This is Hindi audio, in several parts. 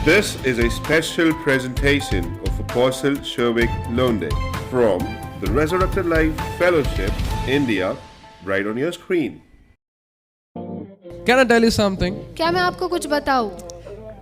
This is a special presentation of Apostle Sherwick Londe from the Resurrected Life Fellowship, India, right on your screen. Can I tell you something? क्या मैं आपको कुछ बताऊं?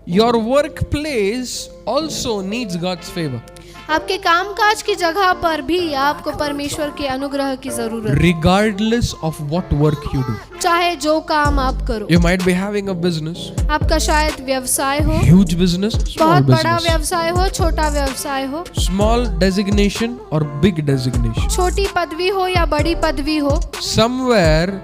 Your workplace also needs God's favor. आपके कामकाज की जगह पर भी आपको परमेश्वर के अनुग्रह की जरूरत है। Regardless of what work you do. चाहे जो काम आप करो। You might be having a business. आपका शायद व्यवसाय हो। Huge business, small बहुत बड़ा business. व्यवसाय हो, छोटा व्यवसाय हो। Small designation or big designation. छोटी पदवी हो या बड़ी पदवी हो। Somewhere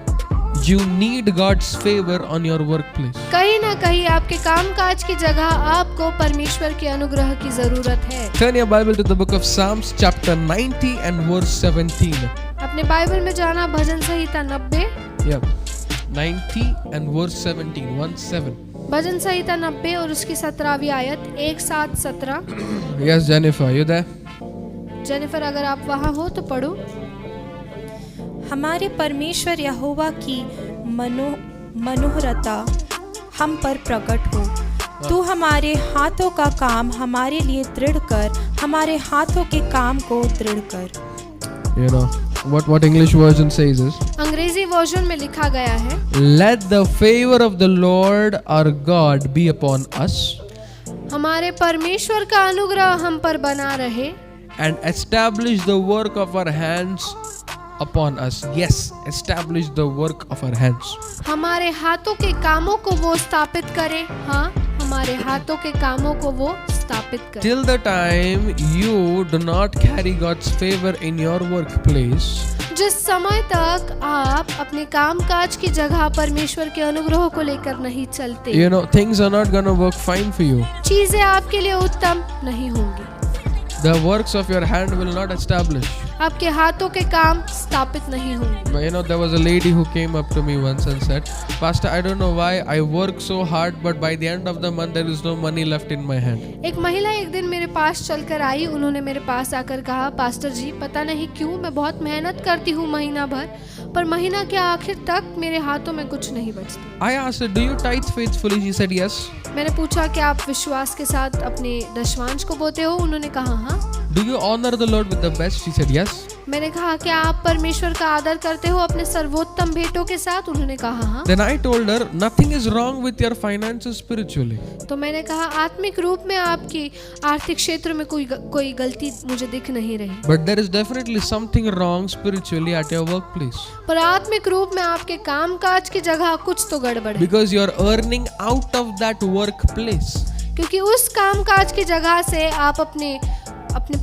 you need God's favor on your workplace. कहीं ना कहीं आपके कामकाज की जगह आपको परमेश्वर के अनुग्रह की जरूरत है। Turn your Bible to the book of Psalms chapter 90 and verse 17. अपने बाइबल में जाना भजन संहिता 90। Yeah. 90 and verse 17. 1-7. भजन संहिता 90 और उसकी 17वीं आयत 1-7-17। Yes, Jennifer, you there? Jennifer अगर आप वहाँ हो तो पढ़ो। हमारे परमेश्वर यहोवा की मनोहरता हम पर प्रकट हो। तू हमारे हाथों का काम हमारे लिए दृढ़ कर, हमारे हाथों के काम को दृढ़ कर। You know what English version says is, अंग्रेजी वर्जन में लिखा गया है, let the favor of the Lord our God be upon us हमारे परमेश्वर का अनुग्रह हम पर बना रहे and establish the work of our hands upon us. Yes, establish the work of our hands. हमारे हाथों के कामों को वो स्थापित करे। हाँ, हमारे हाथों के कामों को वो स्थापित करे। Till the time you do not carry God's favor in your workplace, जिस समय तक आप अपने कामकाज की जगह परमेश्वर के अनुग्रह को लेकर नहीं चलते, you know, things are not gonna work fine for you. चीजें आपके लिए उत्तम नहीं होंगी। The works of your hand will not establish. आपके हाथों के काम स्थापित नहीं होंगे। But you know, there was a lady who came up to me once and said, Pastor, I don't know why I work so hard, but by the end of the month there is no money left in my hand. एक महिला एक दिन मेरे पास चलकर आई। उन्होंने मेरे पास आकर कहा, पास्टर जी, पता नहीं क्यों मैं बहुत मेहनत करती हूँ महीना भर, पर महीना के आखिर तक मेरे हाथों में कुछ नहीं बचता। I asked her, do you tithe faithfully? She said yes. मैंने पूछा कि आप विश्वास के साथ अपने दशमांश को बोते हो? उन्होंने कहा हाँ। Do you honor the Lord with the best? She said yes. मैंने कहा क्या आप परमेश्वर का आदर करते हो अपने सर्वोत्तम भेंटों के साथ? उन्होंने कहा हाँ। Then I told her, nothing is wrong with your finances spiritually. तो मैंने कहा आत्मिक रूप में आपकी आर्थिक क्षेत्र में कोई गलती मुझे दिख नहीं रही, But there is definitely something wrong spiritually at your workplace. पर आत्मिक रूप में आपके कामकाज की जगह कुछ तो गड़बड़ है, Because you are earning out of that workplace. क्योंकि उस कामकाज की जगह से आप अपने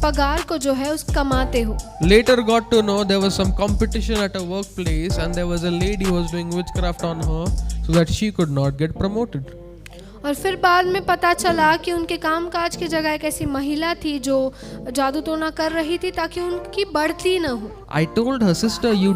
पगार को जो है उस कमाते हो। Later got to know there was some competition at a workplace and there was a lady who was doing witchcraft on her so that she could not get promoted. और फिर बाद में पता चला कि उनके कामकाज की जगह एक ऐसी महिला थी जो जादू टोना कर रही थी ताकि उनकी बढ़ती न हो। I told her, sister, you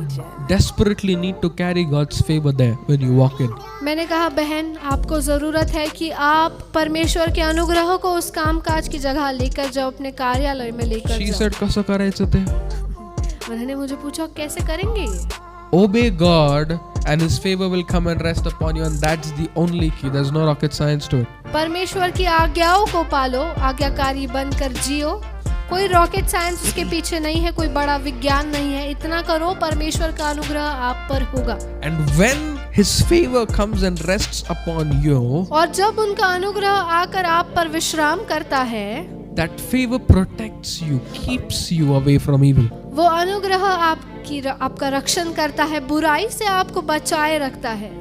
desperately need to carry God's favor there when you walk in. मैंने कहा बहन, आपको जरूरत है कि आप परमेश्वर के अनुग्रह को उस कामकाज की जगह लेकर जाओ, अपने कार्यालय में लेकर She जाओ। said, कसं करायचं ते? उन्होंने मुझे पूछा कैसे करेंगे? Obey God and His favor will come and rest upon you, and that's the only key. There's no rocket science to it. परमेश्वर की आज्ञाओं को पालो, आज्ञाकारी बनकर जियो। कोई रॉकेट साइंस उसके पीछे नहीं है, कोई बड़ा विज्ञान नहीं है। इतना करो, परमेश्वर का अनुग्रह आप पर होगा। And when His favor comes and rests upon you, और जब उनका अनुग्रह आकर आप पर विश्राम करता है, that favor protects you, keeps you away from evil. वो अनुग्रह आपका रक्षण करता है, बुराई से आपको बचाए रखता है।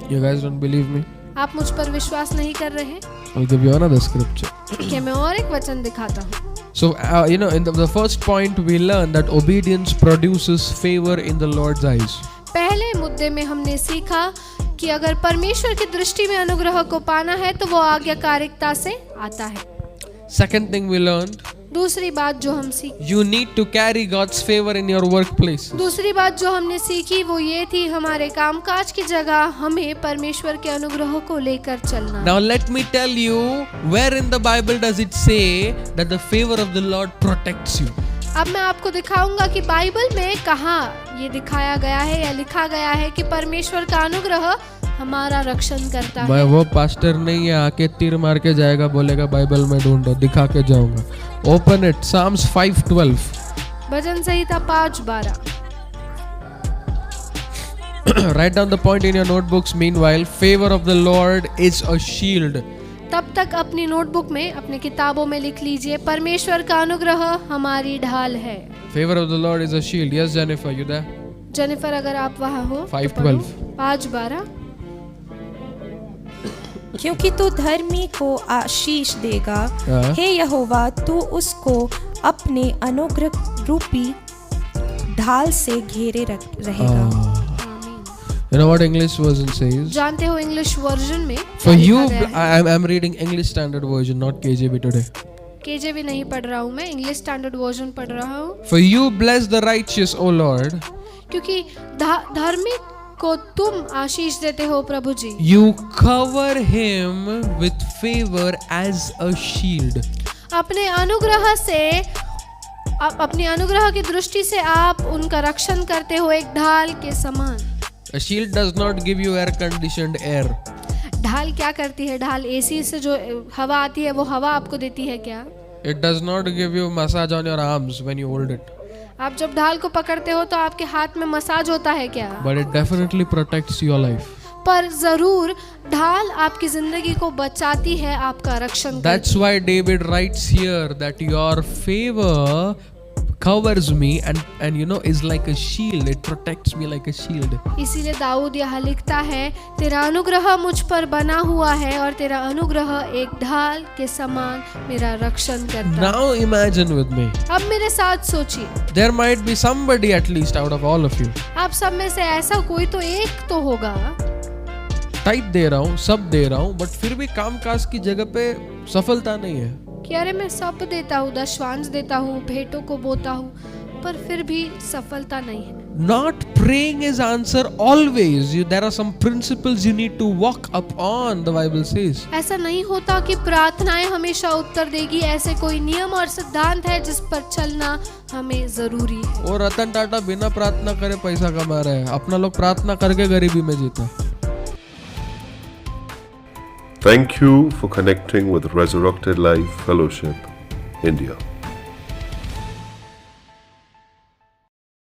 You guys don't believe me? आप मुझ पर विश्वास नहीं कर रहे? I'll give you another scripture. क्या मैं और एक वचन दिखाता हूँ। So, you know, in the first point we learned that obedience produces favor in the Lord's eyes. पहले मुद्दे में हमने सीखा कि अगर परमेश्वर की दृष्टि में अनुग्रह को पाना है तो वो आज्ञाकारिता से आता है। Second thing we learned, दूसरी बात जो हम सीखी, you need to carry God's favor in your workplace. दूसरी बात जो हमने सीखी वो ये थी, हमारे कामकाज की जगह हमें परमेश्वर के अनुग्रह को लेकर चलना। Now let me tell you, where in the Bible does it say that the favor of the Lord protects you? अब मैं आपको दिखाऊंगा कि बाइबल में कहाँ ये दिखाया गया है या लिखा गया है कि परमेश्वर का अनुग्रह हमारा रक्षण करता मैं है। वो पास्टर नहीं है आके तीर मार के जाएगा, बोलेगा बाइबल में ढूंढो, दिखा के जाऊंगा। Open it, Psalms 5:12। Bhajan Samhita 5:12। Write down the point in your notebooks. Meanwhile, favor of the Lord is a shield. तब तक अपनी नोटबुक में, अपने किताबों में लिख लीजिए, परमेश्वर का अनुग्रह हमारी ढाल है। Favor of the Lord is a shield. Yes, Jennifer, you there? Jennifer, अगर आप वहाँ हो 5:12। 5:12। क्योंकि तू धर्मी को आशीष देगा, हाँ। हे यहोवा तू उसको अपने अनुग्रह रूपी ढाल से घेरे रहेगा। आमीन। You know what English version says? जानते हो इंग्लिश वर्जन में For you, लिखा गया है? I'm reading English Standard Version, not KJV today. केजेवी नहीं पढ़ रहा हूँ मैं, इंग्लिश स्टैंडर्ड वर्जन पढ़ रहा हूँ। For you bless the righteous, O Lord. क्योंकि धार्मिक को तुम आशीष देते हो प्रभु जी। You cover him with favor as a shield. अपने अनुग्रह से, अपनी अनुग्रह की दृष्टि से आप उनका रक्षण करते हो एक ढाल के समान। A shield does not give you air conditioned air. ढाल क्या करती है? ढाल एसी से जो हवा आती है वो हवा आपको देती है क्या? It does not give you massage on your arms when you hold it. आप जब ढाल को पकड़ते हो तो आपके हाथ में मसाज होता है क्या? But it definitely protects your life. पर जरूर ढाल आपकी जिंदगी को बचाती है, आपका रक्षण करती That's why David writes here that your favor covers me and you know is like a shield. It protects me like a shield. है। इसीलिए दाऊद यहाँ लिखता है, तेरा अनुग्रह मुझ पर बना हुआ है और तेरा अनुग्रह एक ढाल के समान मेरा रक्षण करता है। Now imagine with me. अब मेरे साथ सोचिए, There might be somebody at least out of all of you. आप सब में से ऐसा कोई तो एक तो होगा, टाइट दे रहा हूँ, सब दे रहा हूँ, बट फिर भी काम काज की जगह पे सफलता नहीं है। कि अरे मैं सब देता हूँ, दशवांश देता हूँ, भेंटों को बोता हूँ, पर फिर भी सफलता नहीं है। Not praying is answer always. There are some principles you need to walk upon, the Bible says. ऐसा नहीं होता कि प्रार्थनाएं हमेशा उत्तर देगी। ऐसे कोई नियम और सिद्धांत है जिस पर चलना हमें जरूरी है। और रतन टाटा बिना प्रार्थना करे पैसा कमा रहे हैं, अपना लोग प्रार्थना करके गरीबी में जीता। Thank you for connecting with Resurrected Life Fellowship, India.